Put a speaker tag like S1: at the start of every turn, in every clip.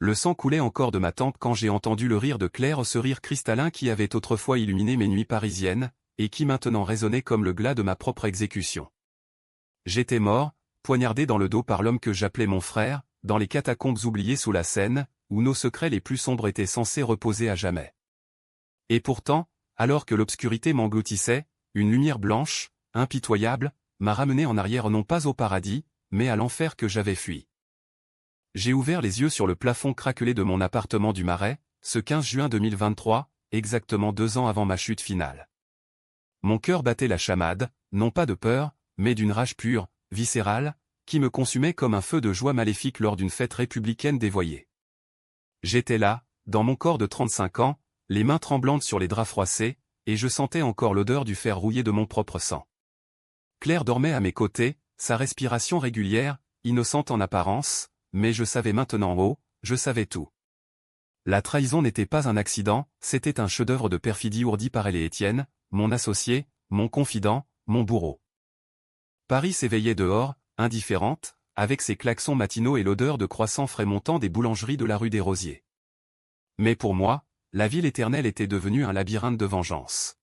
S1: Le sang coulait encore de ma tempe quand j'ai entendu le rire de Claire, ce rire cristallin qui avait autrefois illuminé mes nuits parisiennes, et qui maintenant résonnait comme le glas de ma propre exécution. J'étais mort, poignardé dans le dos par l'homme que j'appelais mon frère, dans les catacombes oubliées sous la Seine, où nos secrets les plus sombres étaient censés reposer à jamais. Et pourtant, alors que l'obscurité m'engloutissait, une lumière blanche, impitoyable, m'a ramené en arrière non pas au paradis, mais à l'enfer que j'avais fui. J'ai ouvert les yeux sur le plafond craquelé de mon appartement du Marais, ce 15 juin 2023, exactement 2 ans avant ma chute finale. Mon cœur battait la chamade, non pas de peur, mais d'une rage pure, viscérale, qui me consumait comme un feu de joie maléfique lors d'une fête républicaine dévoyée. J'étais là, dans mon corps de 35 ans, les mains tremblantes sur les draps froissés, et je sentais encore l'odeur du fer rouillé de mon propre sang. Claire dormait à mes côtés, sa respiration régulière, innocente en apparence, mais je savais maintenant je savais tout. La trahison n'était pas un accident, c'était un chef-d'œuvre de perfidie ourdi par elle et Étienne, mon associé, mon confident, mon bourreau. Paris s'éveillait dehors, indifférente, avec ses klaxons matinaux et l'odeur de croissants frais montant des boulangeries de la rue des Rosiers. Mais pour moi, la ville éternelle était devenue un labyrinthe de vengeance.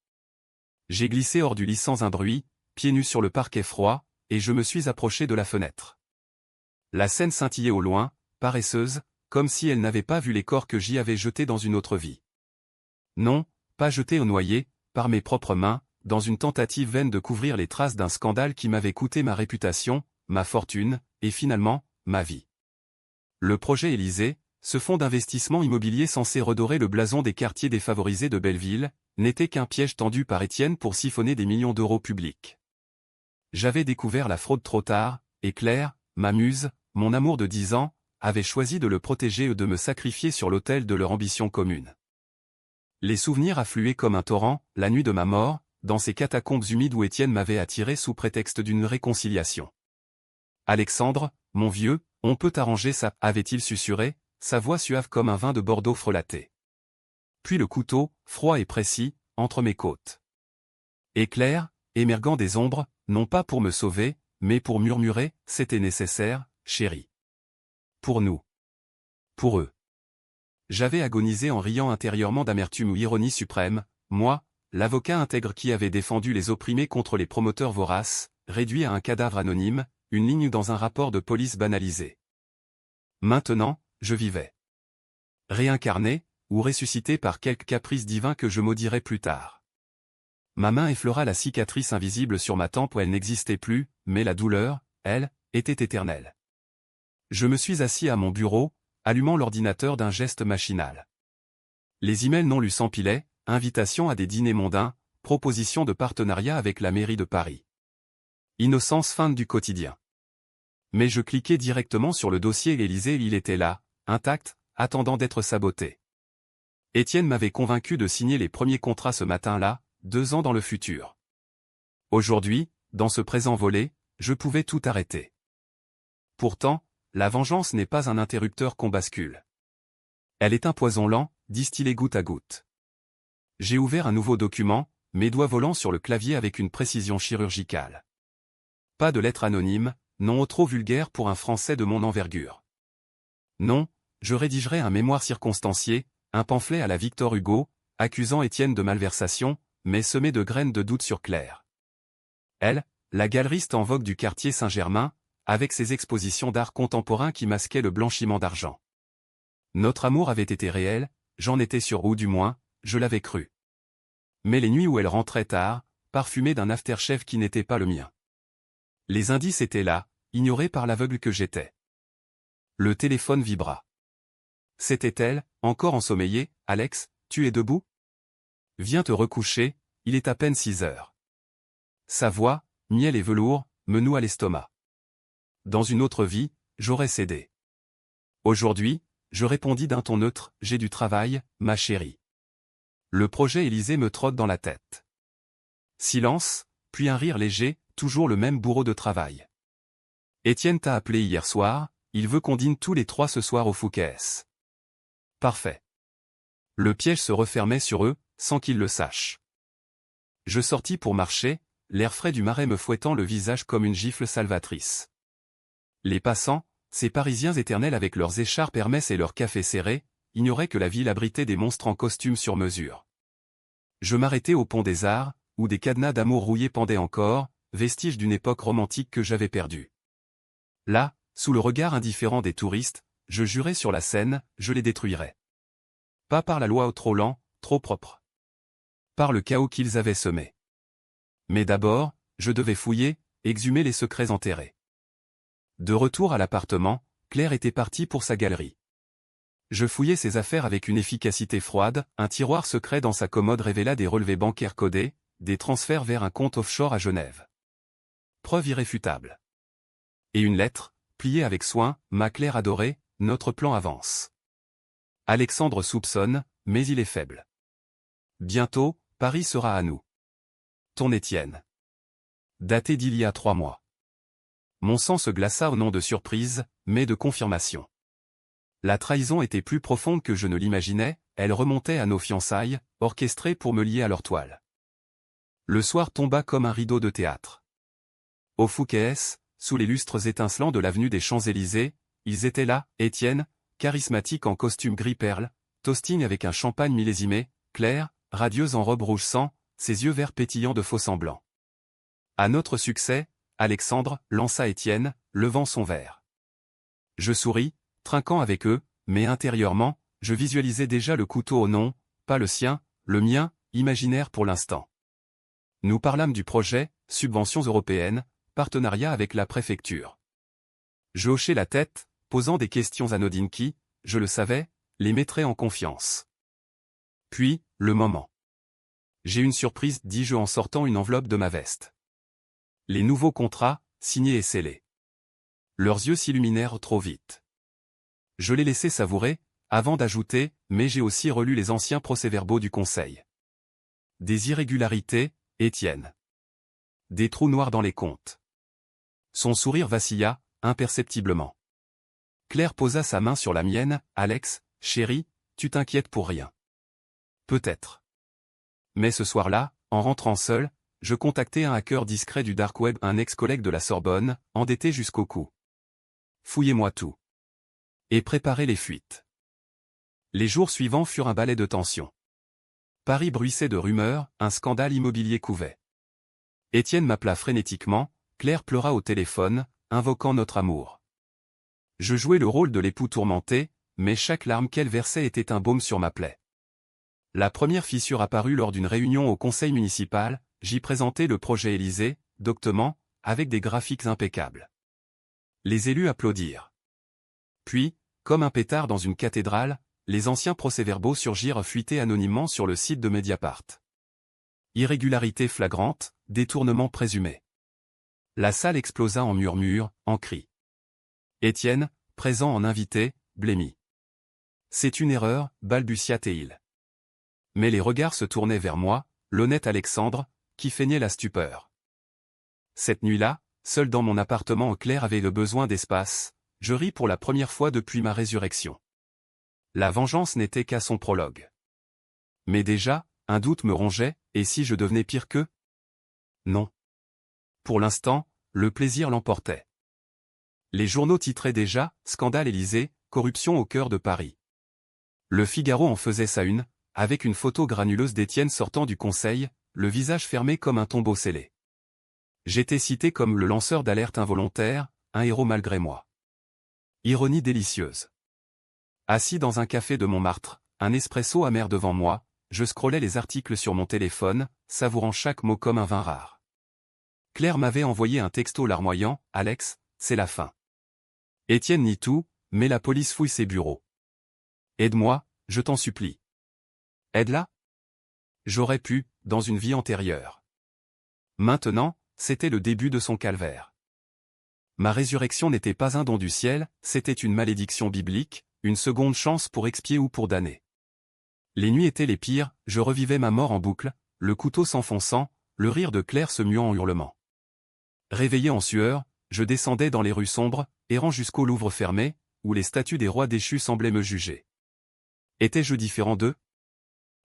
S1: J'ai glissé hors du lit sans un bruit, pieds nus sur le parquet froid, et je me suis approché de la fenêtre. La Seine scintillait au loin, paresseuse, comme si elle n'avait pas vu les corps que j'y avais jetés dans une autre vie. Non, pas jetés au noyer, par mes propres mains, dans une tentative vaine de couvrir les traces d'un scandale qui m'avait coûté ma réputation, ma fortune, et finalement, ma vie. Le projet Élysée, ce fonds d'investissement immobilier censé redorer le blason des quartiers défavorisés de Belleville, n'était qu'un piège tendu par Étienne pour siphonner des millions d'euros publics. J'avais découvert la fraude trop tard, et Claire, ma muse, mon amour de 10 ans, avait choisi de le protéger et de me sacrifier sur l'autel de leur ambition commune. Les souvenirs affluaient comme un torrent, la nuit de ma mort, dans ces catacombes humides où Étienne m'avait attiré sous prétexte d'une réconciliation. « Alexandre, mon vieux, on peut arranger ça, » avait-il susurré, sa voix suave comme un vin de Bordeaux frelaté. Puis le couteau, froid et précis, entre mes côtes. Et Claire, émergeant des ombres, non pas pour me sauver, mais pour murmurer, « C'était nécessaire, chérie. Pour nous. Pour eux. » J'avais agonisé en riant intérieurement d'amertume ou ironie suprême, moi, l'avocat intègre qui avait défendu les opprimés contre les promoteurs voraces, réduit à un cadavre anonyme, une ligne dans un rapport de police banalisé. Maintenant, je vivais. Réincarné, ou ressuscité par quelque caprice divin que je maudirais plus tard. Ma main effleura la cicatrice invisible sur ma tempe où elle n'existait plus, mais la douleur, elle, était éternelle. Je me suis assis à mon bureau, allumant l'ordinateur d'un geste machinal. Les emails non lus s'empilaient, invitations à des dîners mondains, propositions de partenariat avec la mairie de Paris. Innocence feinte du quotidien. Mais je cliquais directement sur le dossier Élysée et il était là, intact, attendant d'être saboté. Étienne m'avait convaincu de signer les premiers contrats ce matin-là, 2 ans dans le futur. Aujourd'hui, dans ce présent volet, je pouvais tout arrêter. Pourtant, la vengeance n'est pas un interrupteur qu'on bascule. Elle est un poison lent, distillé goutte à goutte. J'ai ouvert un nouveau document, mes doigts volant sur le clavier avec une précision chirurgicale. Pas de lettre anonyme, non trop vulgaire pour un Français de mon envergure. Non, je rédigerai un mémoire circonstancié, un pamphlet à la Victor Hugo, accusant Étienne de malversation, mais semé de graines de doute sur Claire. Elle, la galeriste en vogue du quartier Saint-Germain, avec ses expositions d'art contemporain qui masquaient le blanchiment d'argent. Notre amour avait été réel, j'en étais sûr ou du moins, je l'avais cru. Mais les nuits où elle rentrait tard, parfumée d'un aftershave qui n'était pas le mien. Les indices étaient là, ignorés par l'aveugle que j'étais. Le téléphone vibra. C'était elle, encore ensommeillée. « Alex, tu es debout ? Viens te recoucher, il est à peine 6 heures. » Sa voix, miel et velours, me noue à l'estomac. Dans une autre vie, j'aurais cédé. Aujourd'hui, je répondis d'un ton neutre, « J'ai du travail, ma chérie. » Le projet Élysée me trotte dans la tête. Silence, puis un rire léger, toujours le même bourreau de travail. Étienne t'a appelé hier soir, il veut qu'on dîne tous les 3 ce soir au Fouquet's. Parfait. Le piège se refermait sur eux, sans qu'ils le sachent. Je sortis pour marcher, l'air frais du Marais me fouettant le visage comme une gifle salvatrice. Les passants, ces Parisiens éternels avec leurs écharpes Hermès et leurs cafés serrés, ignoraient que la ville abritait des monstres en costume sur mesure. Je m'arrêtais au pont des Arts, où des cadenas d'amour rouillés pendaient encore, vestiges d'une époque romantique que j'avais perdue. Là, sous le regard indifférent des touristes, je jurais sur la Seine, je les détruirais. Pas par la loi trop lent, trop propre. Par le chaos qu'ils avaient semé. Mais d'abord, je devais fouiller, exhumer les secrets enterrés. De retour à l'appartement, Claire était partie pour sa galerie. Je fouillais ses affaires avec une efficacité froide, un tiroir secret dans sa commode révéla des relevés bancaires codés, des transferts vers un compte offshore à Genève. Preuve irréfutable. Et une lettre, pliée avec soin, ma Claire adorée, notre plan avance. Alexandre soupçonne, mais il est faible. Bientôt, Paris sera à nous. Ton Étienne. Daté d'il y a 3 mois. Mon sang se glaça au nom de surprise, mais de confirmation. La trahison était plus profonde que je ne l'imaginais, elle remontait à nos fiançailles, orchestrées pour me lier à leur toile. Le soir tomba comme un rideau de théâtre. Au Fouquet's, sous les lustres étincelants de l'avenue des Champs-Élysées, ils étaient là, Étienne, charismatique en costume gris perle, toasting avec un champagne millésimé, Claire, radieuse en robe rouge sang, ses yeux verts pétillants de faux semblants. À notre succès, Alexandre lança Étienne, levant son verre. Je souris, trinquant avec eux, mais intérieurement, je visualisais déjà le couteau au nom, pas le sien, le mien, imaginaire pour l'instant. Nous parlâmes du projet, subventions européennes, partenariat avec la préfecture. Je hochai la tête, posant des questions anodines qui, je le savais, les mettrait en confiance. Puis, le moment. J'ai une surprise, dis-je en sortant une enveloppe de ma veste. Les nouveaux contrats, signés et scellés. Leurs yeux s'illuminèrent trop vite. Je les laissai savourer, avant d'ajouter, mais j'ai aussi relu les anciens procès-verbaux du Conseil. Des irrégularités, Étienne. Des trous noirs dans les comptes. Son sourire vacilla, imperceptiblement. Claire posa sa main sur la mienne, Alex, chérie, tu t'inquiètes pour rien. Peut-être. Mais ce soir-là, en rentrant seul, je contactai un hacker discret du dark web, un ex-collègue de la Sorbonne, endetté jusqu'au cou. Fouillez-moi tout. Et préparez les fuites. Les jours suivants furent un balai de tension. Paris bruissait de rumeurs, un scandale immobilier couvait. Étienne m'appela frénétiquement, Claire pleura au téléphone, invoquant notre amour. Je jouais le rôle de l'époux tourmenté, mais chaque larme qu'elle versait était un baume sur ma plaie. La première fissure apparut lors d'une réunion au conseil municipal, j'y présentai le projet Élysée, doctement, avec des graphiques impeccables. Les élus applaudirent. Puis, comme un pétard dans une cathédrale, les anciens procès-verbaux surgirent fuités anonymement sur le site de Mediapart. Irrégularité flagrante, détournement présumé. La salle explosa en murmures, en cris. Étienne, présent en invité, blêmit. C'est une erreur, balbutia Théil. Mais les regards se tournaient vers moi, l'honnête Alexandre, qui feignait la stupeur. Cette nuit-là, seul dans mon appartement, Claire avait le besoin d'espace, je ris pour la première fois depuis ma résurrection. La vengeance n'était qu'à son prologue. Mais déjà, un doute me rongeait, et si je devenais pire qu'eux? Non. Pour l'instant, le plaisir l'emportait. Les journaux titraient déjà « Scandale Élysée, corruption au cœur de Paris ». Le Figaro en faisait sa une, avec une photo granuleuse d'Étienne sortant du conseil, le visage fermé comme un tombeau scellé. J'étais cité comme le lanceur d'alerte involontaire, un héros malgré moi. Ironie délicieuse. Assis dans un café de Montmartre, un espresso amer devant moi, je scrollais les articles sur mon téléphone, savourant chaque mot comme un vin rare. Claire m'avait envoyé un texto larmoyant, « Alex, c'est la fin. Étienne nie tout, mais la police fouille ses bureaux. Aide-moi, je t'en supplie. » Aide-la? J'aurais pu, dans une vie antérieure. Maintenant, c'était le début de son calvaire. Ma résurrection n'était pas un don du ciel, c'était une malédiction biblique, une seconde chance pour expier ou pour damner. Les nuits étaient les pires, je revivais ma mort en boucle, le couteau s'enfonçant, le rire de Claire se muant en hurlements. Réveillé en sueur, je descendais dans les rues sombres, errant jusqu'au Louvre fermé, où les statues des rois déchus semblaient me juger. Étais-je différent d'eux?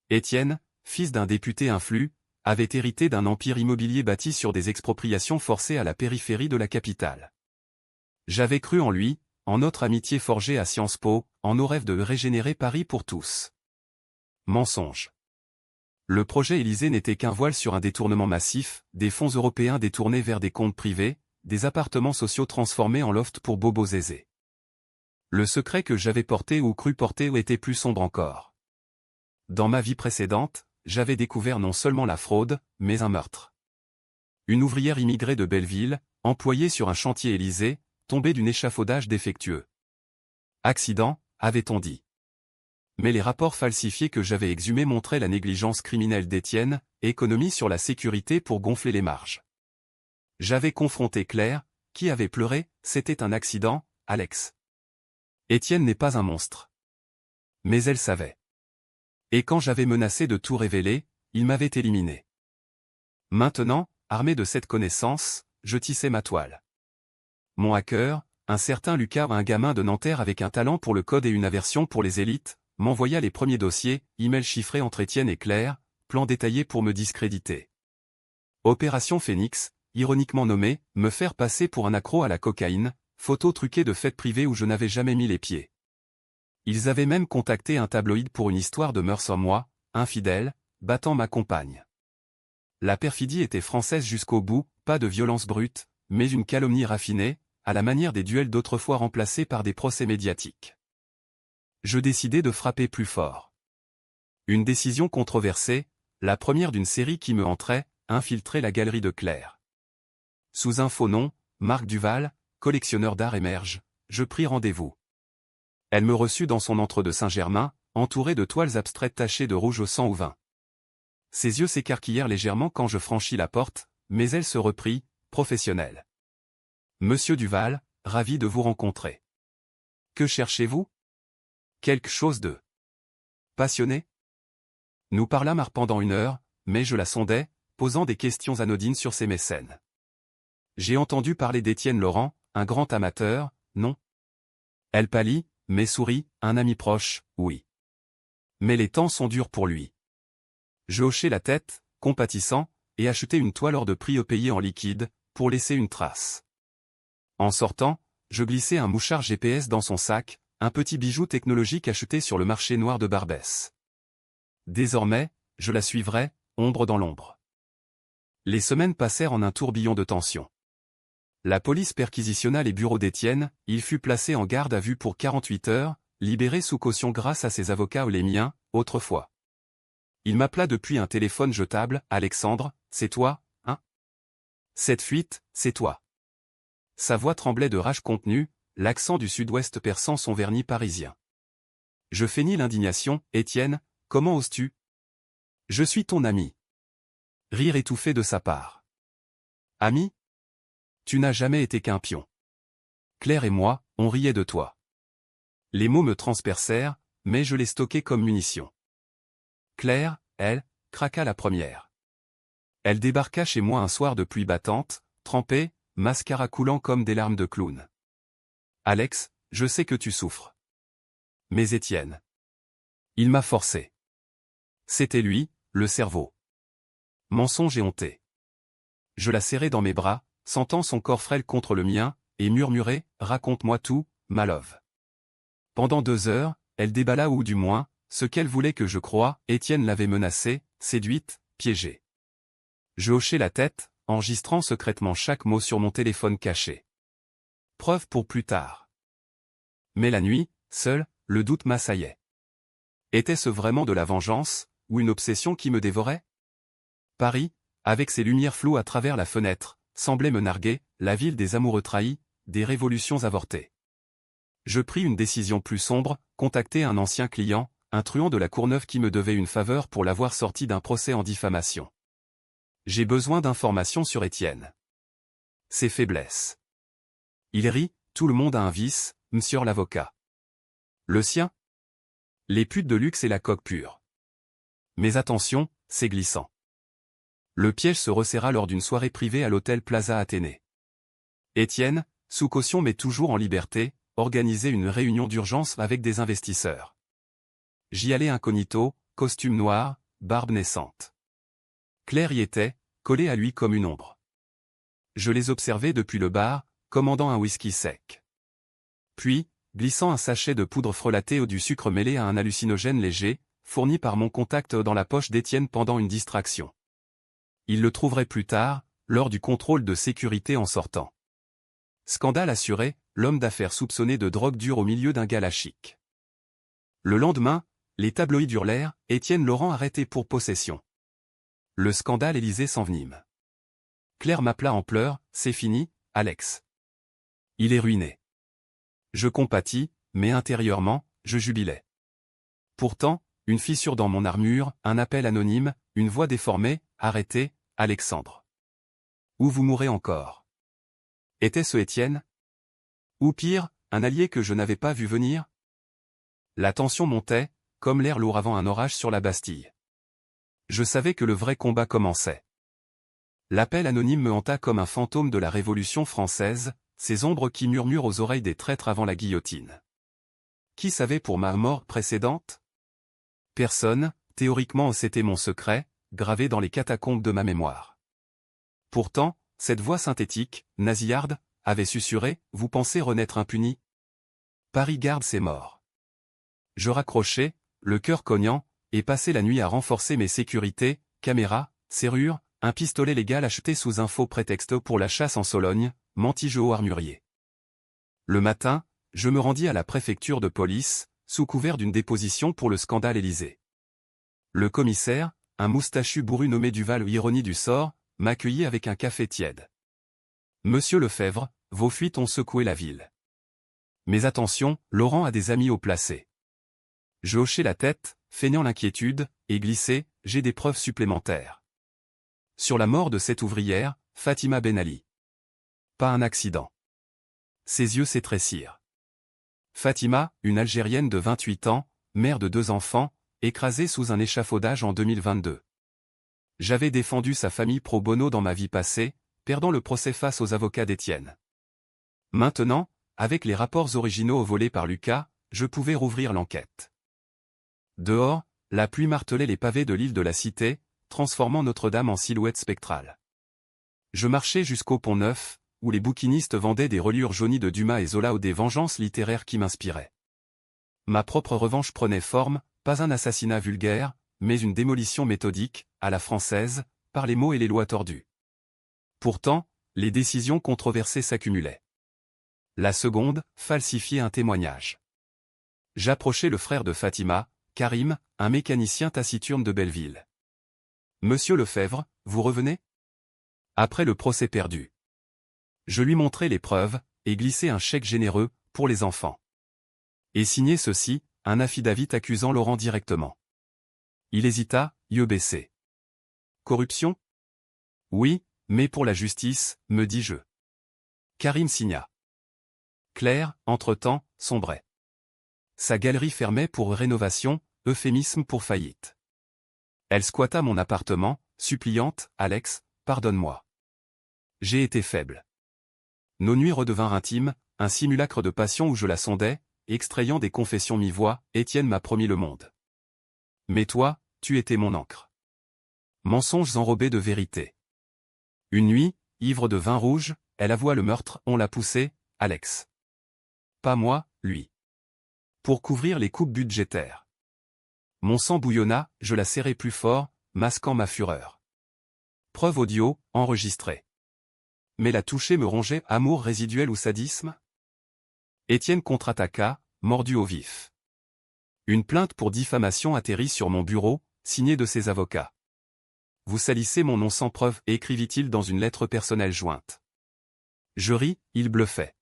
S1: Étienne, fils d'un député influent, avait hérité d'un empire immobilier bâti sur des expropriations forcées à la périphérie de la capitale. J'avais cru en lui, en notre amitié forgée à Sciences Po, en nos rêves de régénérer Paris pour tous. Mensonge. Le projet Élysée n'était qu'un voile sur un détournement massif, des fonds européens détournés vers des comptes privés, des appartements sociaux transformés en lofts pour bobos aisés. Le secret que j'avais porté ou cru porter était plus sombre encore. Dans ma vie précédente, j'avais découvert non seulement la fraude, mais un meurtre. Une ouvrière immigrée de Belleville, employée sur un chantier Élysée, tombée d'un échafaudage défectueux. Accident, avait-on dit. Mais les rapports falsifiés que j'avais exhumés montraient la négligence criminelle d'Étienne, économie sur la sécurité pour gonfler les marges. J'avais confronté Claire, qui avait pleuré, c'était un accident, Alex. Étienne n'est pas un monstre. Mais elle savait. Et quand j'avais menacé de tout révéler, il m'avait éliminé. Maintenant, armé de cette connaissance, je tissais ma toile. Mon hacker, un certain Lucas, un gamin de Nanterre avec un talent pour le code et une aversion pour les élites, m'envoya les premiers dossiers, emails chiffrés entre Étienne et Claire, plan détaillé pour me discréditer. Opération Phoenix, ironiquement nommée, me faire passer pour un accro à la cocaïne, photo truquée de fêtes privées où je n'avais jamais mis les pieds. Ils avaient même contacté un tabloïd pour une histoire de mœurs sur moi, infidèle, battant ma compagne. La perfidie était française jusqu'au bout, pas de violence brute, mais une calomnie raffinée, à la manière des duels d'autrefois remplacés par des procès médiatiques. Je décidai de frapper plus fort. Une décision controversée, la première d'une série qui me entrait, infiltrer la galerie de Claire. Sous un faux nom, Marc Duval, collectionneur d'art émerge, je pris rendez-vous. Elle me reçut dans son antre de Saint-Germain, entourée de toiles abstraites tachées de rouge au sang ou vin. Ses yeux s'écarquillèrent légèrement quand je franchis la porte, mais elle se reprit, professionnelle. Monsieur Duval, ravi de vous rencontrer. Que cherchez-vous? Quelque chose de passionné? Nous parlâmes pendant 1 heure, mais je la sondais, posant des questions anodines sur ses mécènes. J'ai entendu parler d'Étienne Laurent, un grand amateur, non? Elle pâlit, mais sourit, un ami proche, oui. Mais les temps sont durs pour lui. Je hochai la tête, compatissant, et achetai une toile hors de prix payée en liquide, pour laisser une trace. En sortant, je glissai un mouchard GPS dans son sac, un petit bijou technologique acheté sur le marché noir de Barbès. Désormais, je la suivrai, ombre dans l'ombre. Les semaines passèrent en un tourbillon de tension. La police perquisitionna les bureaux d'Étienne, il fut placé en garde à vue pour 48 heures, libéré sous caution grâce à ses avocats ou les miens, autrefois. Il m'appela depuis un téléphone jetable, Alexandre, c'est toi, hein? Cette fuite, c'est toi. Sa voix tremblait de rage contenue, l'accent du sud-ouest perçant son vernis parisien. Je feignis l'indignation, Étienne, comment oses-tu? Je suis ton ami. Rire étouffé de sa part. Ami? Tu n'as jamais été qu'un pion. Claire et moi, on riait de toi. Les mots me transpercèrent, mais je les stockais comme munitions. Claire, elle, craqua la première. Elle débarqua chez moi un soir de pluie battante, trempée, mascara coulant comme des larmes de clown. Alex, je sais que tu souffres. Mais Étienne. Il m'a forcé. C'était lui, le cerveau. Mensonge et honté. Je la serrai dans mes bras, sentant son corps frêle contre le mien, et murmurai, raconte-moi tout, ma love. Pendant 2 heures, elle déballa ou du moins, ce qu'elle voulait que je croie, Étienne l'avait menacée, séduite, piégée. Je hochai la tête, enregistrant secrètement chaque mot sur mon téléphone caché. Preuve pour plus tard. Mais la nuit, seul, le doute m'assaillait. Était-ce vraiment de la vengeance, ou une obsession qui me dévorait? Paris, avec ses lumières floues à travers la fenêtre, semblait me narguer, la ville des amoureux trahis, des révolutions avortées. Je pris une décision plus sombre, contacter un ancien client, un truand de la Courneuve qui me devait une faveur pour l'avoir sorti d'un procès en diffamation. J'ai besoin d'informations sur Étienne. Ses faiblesses. Il rit, tout le monde a un vice, monsieur l'avocat. Le sien? Les putes de luxe et la coque pure. Mais attention, c'est glissant. Le piège se resserra lors d'une soirée privée à l'hôtel Plaza Athénée. Étienne, sous caution mais toujours en liberté, organisait une réunion d'urgence avec des investisseurs. J'y allais incognito, costume noir, barbe naissante. Claire y était, collée à lui comme une ombre. Je les observais depuis le bar, commandant un whisky sec. Puis, glissant un sachet de poudre frelatée ou du sucre mêlé à un hallucinogène léger, fourni par mon contact dans la poche d'Étienne pendant une distraction. Il le trouverait plus tard, lors du contrôle de sécurité en sortant. Scandale assuré, l'homme d'affaires soupçonné de drogue dure au milieu d'un gala chic. Le lendemain, les tabloïds hurlèrent, Étienne Laurent arrêté pour possession. Le scandale Élysée s'envenime. Claire m'appela en pleurs, c'est fini, Alex. Il est ruiné. Je compatis, mais intérieurement, je jubilais. Pourtant, une fissure dans mon armure, un appel anonyme, une voix déformée, arrêtez, Alexandre. Ou vous mourrez encore. Était-ce Étienne? Ou pire, un allié que je n'avais pas vu venir? La tension montait, comme l'air lourd avant un orage sur la Bastille. Je savais que le vrai combat commençait. L'appel anonyme me hanta comme un fantôme de la Révolution française, ces ombres qui murmurent aux oreilles des traîtres avant la guillotine. Qui savait pour ma mort précédente? Personne, théoriquement c'était mon secret, gravé dans les catacombes de ma mémoire. Pourtant, cette voix synthétique, nasillarde, avait susurré, vous pensez renaître impuni? Paris garde ses morts. Je raccrochai, le cœur cognant, et passai la nuit à renforcer mes sécurités, caméras, serrures, un pistolet légal acheté sous un faux prétexte pour la chasse en Sologne, menti-je au armurier. Le matin, je me rendis à la préfecture de police, sous couvert d'une déposition pour le scandale Élysée. Le commissaire, un moustachu bourru nommé Duval ou ironie du sort, m'accueillit avec un café tiède. Monsieur Lefebvre, vos fuites ont secoué la ville. Mais attention, Laurent a des amis haut placés. Je hochai la tête, feignant l'inquiétude, et glissai, j'ai des preuves supplémentaires. Sur la mort de cette ouvrière, Fatima Ben Ali. Pas un accident. Ses yeux s'étrécirent. Fatima, une Algérienne de 28 ans, mère de 2 enfants, écrasée sous un échafaudage en 2022. J'avais défendu sa famille pro bono dans ma vie passée, perdant le procès face aux avocats d'Étienne. Maintenant, avec les rapports originaux volés par Lucas, je pouvais rouvrir l'enquête. Dehors, la pluie martelait les pavés de l'île de la Cité, transformant Notre-Dame en silhouette spectrale. Je marchais jusqu'au Pont Neuf, où les bouquinistes vendaient des reliures jaunies de Dumas et Zola ou des vengeances littéraires qui m'inspiraient. Ma propre revanche prenait forme, pas un assassinat vulgaire, mais une démolition méthodique, à la française, par les mots et les lois tordues. Pourtant, les décisions controversées s'accumulaient. La seconde, falsifier un témoignage. J'approchai le frère de Fatima, Karim, un mécanicien taciturne de Belleville. Monsieur Lefebvre, vous revenez? Après le procès perdu. Je lui montrai les preuves, et glissai un chèque généreux, pour les enfants. Et signé ceci, un affidavit accusant Laurent directement. Il hésita, yeux baissés. Corruption? Oui, mais pour la justice, me dis-je. Karim signa. Claire, entre-temps, sombrait. Sa galerie fermait pour rénovation, euphémisme pour faillite. Elle squatta mon appartement, suppliante, Alex, pardonne-moi. J'ai été faible. Nos nuits redevinrent intimes, un simulacre de passion où je la sondais, extrayant des confessions mi-voix, Étienne m'a promis le monde. Mais toi, tu étais mon encre. Mensonges enrobés de vérité. Une nuit, ivre de vin rouge, elle avoua le meurtre, on l'a poussé, Alex. Pas moi, lui. Pour couvrir les coupes budgétaires. Mon sang bouillonna, je la serrai plus fort, masquant ma fureur. Preuve audio, enregistrée. Mais la toucher me rongeait, amour résiduel ou sadisme? Étienne contre-attaqua, mordu au vif. Une plainte pour diffamation atterrit sur mon bureau, signée de ses avocats. Vous salissez mon nom sans preuve, écrivit-il dans une lettre personnelle jointe. Je ris, il bluffait.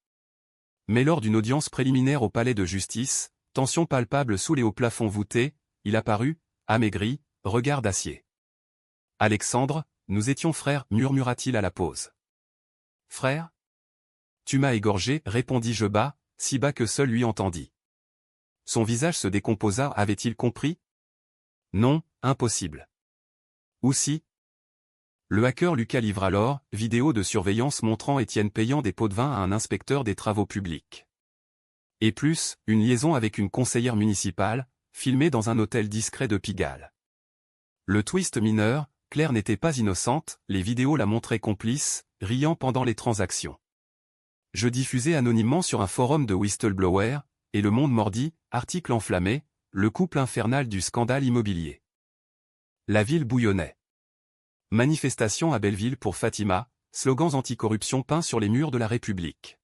S1: Mais lors d'une audience préliminaire au palais de justice, tension palpable sous les hauts plafonds voûtés, il apparut, amaigri, regard d'acier. Alexandre, nous étions frères, murmura-t-il à la pause. Frère? Tu m'as égorgé, répondis-je bas, si bas que seul lui entendit. Son visage se décomposa, avait-il compris? Non, impossible. Ou si? Le hacker Lucas livre alors, vidéo de surveillance montrant Étienne payant des pots de vin à un inspecteur des travaux publics. Et plus, une liaison avec une conseillère municipale, filmée dans un hôtel discret de Pigalle. Le twist mineur, Claire n'était pas innocente, les vidéos la montraient complice, riant pendant les transactions. Je diffusai anonymement sur un forum de whistleblower, et Le Monde mordit, article enflammé, le couple infernal du scandale immobilier. La ville bouillonnait. Manifestation à Belleville pour Fatima, slogans anticorruption peints sur les murs de la République.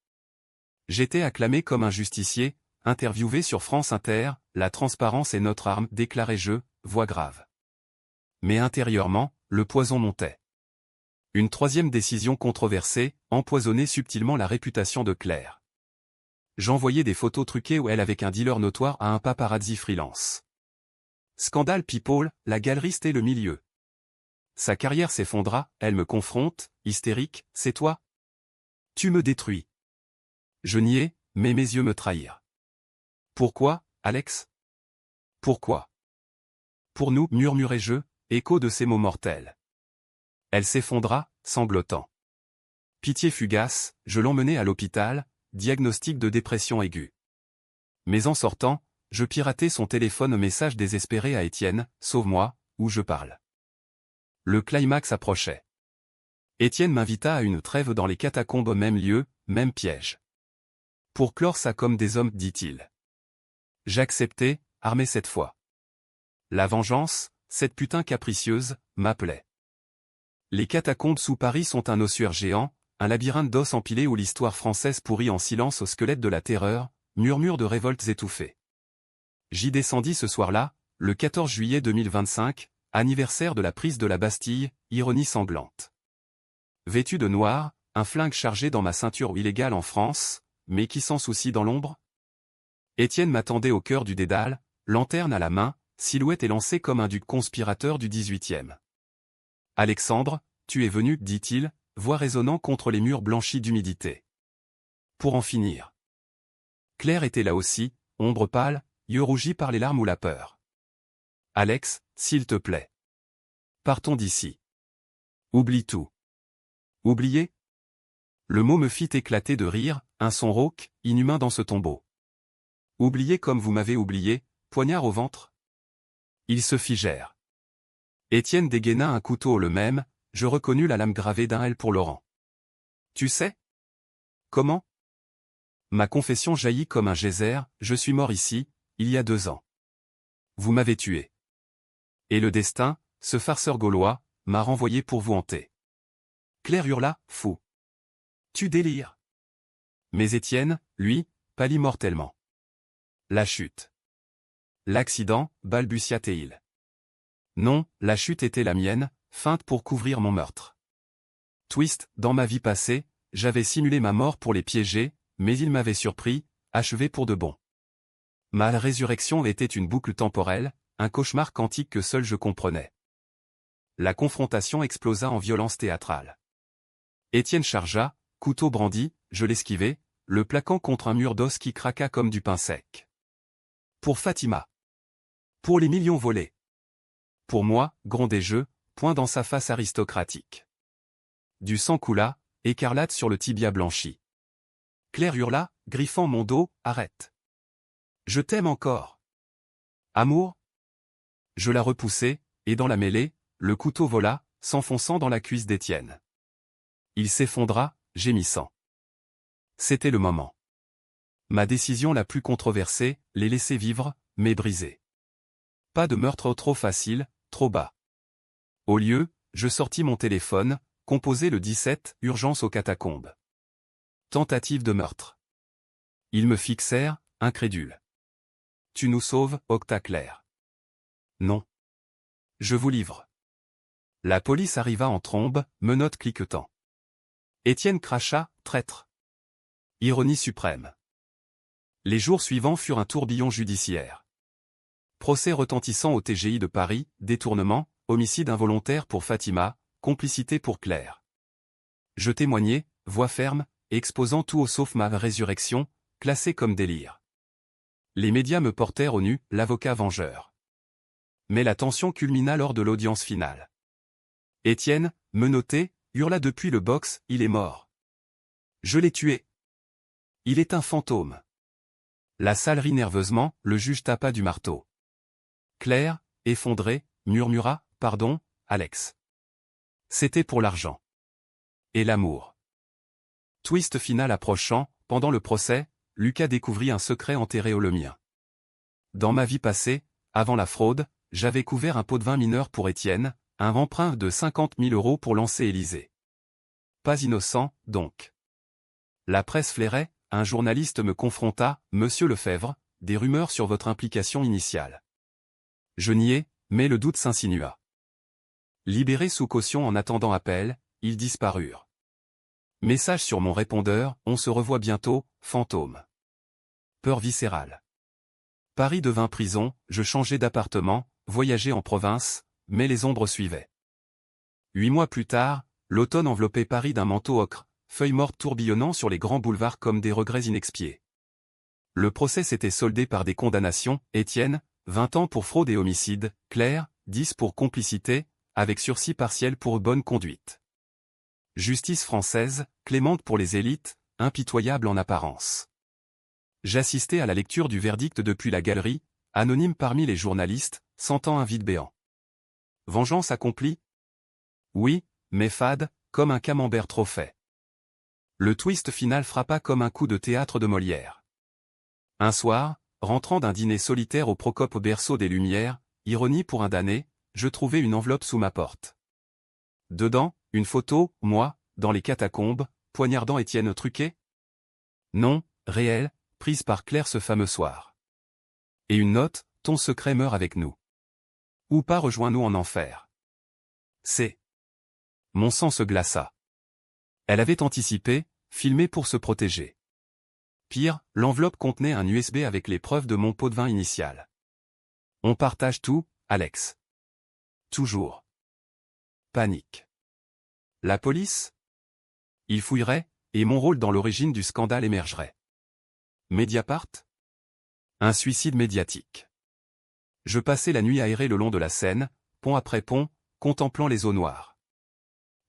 S1: J'étais acclamé comme un justicier, interviewé sur France Inter, la transparence est notre arme, déclarai-je, voix grave. Mais intérieurement, le poison montait. Une troisième décision controversée, empoisonnait subtilement la réputation de Claire. J'envoyais des photos truquées où elle avec un dealer notoire à un paparazzi freelance. Scandale People, la galeriste et le milieu. Sa carrière s'effondra, elle me confronte, hystérique, c'est toi? Tu me détruis. Je niais, mais mes yeux me trahirent. Pourquoi, Alex? Pourquoi? Pour nous, murmurai-je, écho de ces mots mortels. Elle s'effondra, sanglotant. Pitié fugace, je l'emmenai à l'hôpital, diagnostic de dépression aiguë. Mais en sortant, je piratai son téléphone message désespéré à Étienne, sauve-moi, où je parle. Le climax approchait. Étienne m'invita à une trêve dans les catacombes, même lieu, même piège. Pour clore ça comme des hommes, dit-il. J'acceptai, armé cette fois. La vengeance, cette putain capricieuse, m'appelait. Les catacombes sous Paris sont un ossuaire géant, un labyrinthe d'os empilés où l'histoire française pourrit en silence au squelette de la terreur, murmure de révoltes étouffées. J'y descendis ce soir-là, le 14 juillet 2025, anniversaire de la prise de la Bastille, ironie sanglante. Vêtu de noir, un flingue chargé dans ma ceinture illégale en France, mais qui s'en soucie dans l'ombre? Étienne m'attendait au cœur du dédale, lanterne à la main, silhouette élancée comme un duc conspirateur du 18e. Alexandre, tu es venu, dit-il, voix résonnant contre les murs blanchis d'humidité. Pour en finir. Claire était là aussi, ombre pâle, yeux rougis par les larmes ou la peur. Alex, s'il te plaît. Partons d'ici. Oublie tout. Oublier? Le mot me fit éclater de rire, un son rauque, inhumain dans ce tombeau. Oublier comme vous m'avez oublié, poignard au ventre? Ils se figèrent. Étienne dégaina un couteau le même, je reconnus la lame gravée d'un L pour Laurent. Tu sais? Comment? Ma confession jaillit comme un geyser, je suis mort ici, il y a 2 ans. Vous m'avez tué. Et le destin, ce farceur gaulois, m'a renvoyé pour vous hanter. Claire hurla, fou. Tu délires. Mais Étienne, lui, pâlit mortellement. La chute. L'accident, balbutia-t-il. Non, la chute était la mienne, feinte pour couvrir mon meurtre. Twist, dans ma vie passée, j'avais simulé ma mort pour les piéger, mais ils m'avaient surpris, achevé pour de bon. Ma résurrection était une boucle temporelle, un cauchemar quantique que seul je comprenais. La confrontation explosa en violence théâtrale. Étienne chargea, couteau brandi, je l'esquivai, le plaquant contre un mur d'os qui craqua comme du pain sec. Pour Fatima. Pour les millions volés. Pour moi, grondai-je, point dans sa face aristocratique. Du sang coula, écarlate sur le tibia blanchi. Claire hurla, griffant mon dos, arrête. Je t'aime encore. Amour? Je la repoussai, et dans la mêlée, le couteau vola, s'enfonçant dans la cuisse d'Étienne. Il s'effondra, gémissant. C'était le moment. Ma décision la plus controversée, les laisser vivre, mais brisés. Pas de meurtre trop facile, trop bas. Au lieu, je sortis mon téléphone, composé le 17, urgence aux catacombes. Tentative de meurtre. Ils me fixèrent, incrédules. Tu nous sauves, Octa Claire. Non. Je vous livre. La police arriva en trombe, menottes cliquetant. Étienne cracha, traître. Ironie suprême. Les jours suivants furent un tourbillon judiciaire. Procès retentissant au TGI de Paris, détournement, homicide involontaire pour Fatima, complicité pour Claire. Je témoignai, voix ferme, exposant tout au sauf ma résurrection, classée comme délire. Les médias me portèrent au nu, l'avocat vengeur. Mais la tension culmina lors de l'audience finale. Étienne, menotté, hurla depuis le box, il est mort. Je l'ai tué. Il est un fantôme. La salle rit nerveusement, le juge tapa du marteau. Claire, effondrée, murmura, pardon, Alex. C'était pour l'argent. Et l'amour. Twist final approchant, pendant le procès, Lucas découvrit un secret enterré au le mien. Dans ma vie passée, avant la fraude, j'avais couvert un pot de vin mineur pour Étienne, un emprunt de 50 000 € pour lancer Élysée. Pas innocent, donc. La presse flairait, un journaliste me confronta, « Monsieur Lefebvre, des rumeurs sur votre implication initiale. » Je niai, mais le doute s'insinua. Libérés sous caution en attendant appel, ils disparurent. Message sur mon répondeur, on se revoit bientôt, fantôme. Peur viscérale. Paris devint prison, je changeai d'appartement, voyageai en province, mais les ombres suivaient. 8 mois plus tard, l'automne enveloppait Paris d'un manteau ocre, feuilles mortes tourbillonnant sur les grands boulevards comme des regrets inexpiés. Le procès s'était soldé par des condamnations, Étienne, 20 ans pour fraude et homicide, Claire, 10 pour complicité, avec sursis partiel pour bonne conduite. Justice française, clémente pour les élites, impitoyable en apparence. J'assistais à la lecture du verdict depuis la galerie, anonyme parmi les journalistes, sentant un vide béant. Vengeance accomplie? Oui, mais fade, comme un camembert trop fait. Le twist final frappa comme un coup de théâtre de Molière. Un soir, rentrant d'un dîner solitaire au Procope au berceau des Lumières, ironie pour un damné, je trouvai une enveloppe sous ma porte. Dedans, une photo, moi, dans les catacombes, poignardant Étienne Truquet? Non, réelle, prise par Claire ce fameux soir. Et une note, ton secret meurt avec nous. Ou pas rejoins-nous en enfer. C'est. Mon sang se glaça. Elle avait anticipé, filmé pour se protéger. Pire, l'enveloppe contenait un USB avec les preuves de mon pot de vin initial. On partage tout, Alex. Toujours. Panique. La police? Il fouillerait, et mon rôle dans l'origine du scandale émergerait. Mediapart? Un suicide médiatique. Je passais la nuit aérée le long de la Seine, pont après pont, contemplant les eaux noires.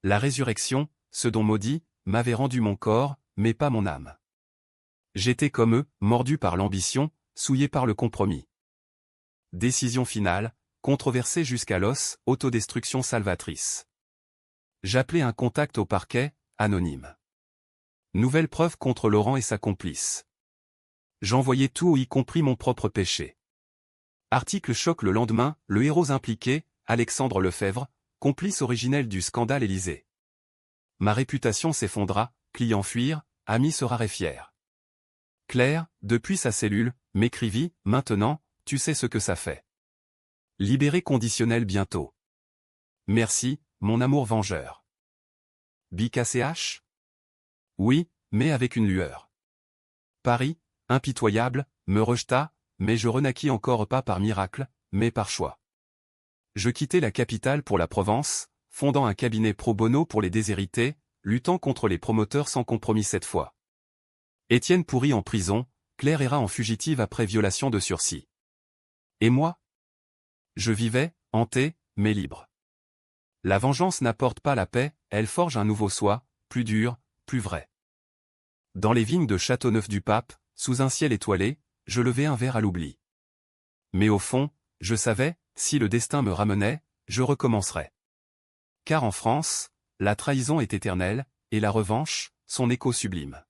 S1: La résurrection, ce don maudit, m'avait rendu mon corps, mais pas mon âme. J'étais comme eux, mordu par l'ambition, souillé par le compromis. Décision finale, controversée jusqu'à l'os, autodestruction salvatrice. J'appelais un contact au parquet, anonyme. Nouvelle preuve contre Laurent et sa complice. J'envoyais tout, y compris mon propre péché. Article choc le lendemain, le héros impliqué, Alexandre Lefebvre, complice originel du scandale Élysée. Ma réputation s'effondra, clients fuirent, amis se raréfièrent. Claire, depuis sa cellule, m'écrivit, maintenant, tu sais ce que ça fait. Libéré conditionnel bientôt. Merci, mon amour vengeur. BKCH? Oui, mais avec une lueur. Paris, impitoyable, me rejeta, mais je renaquis encore pas par miracle, mais par choix. Je quittai la capitale pour la Provence, fondant un cabinet pro bono pour les déshérités, luttant contre les promoteurs sans compromis cette fois. Étienne pourrit en prison, Claire erra en fugitive après violation de sursis. Et moi? Je vivais, hanté, mais libre. La vengeance n'apporte pas la paix, elle forge un nouveau soi, plus dur, plus vrai. Dans les vignes de Châteauneuf-du-Pape, sous un ciel étoilé, je levai un verre à l'oubli. Mais au fond, je savais, si le destin me ramenait, je recommencerais. Car en France, la trahison est éternelle, et la revanche, son écho sublime.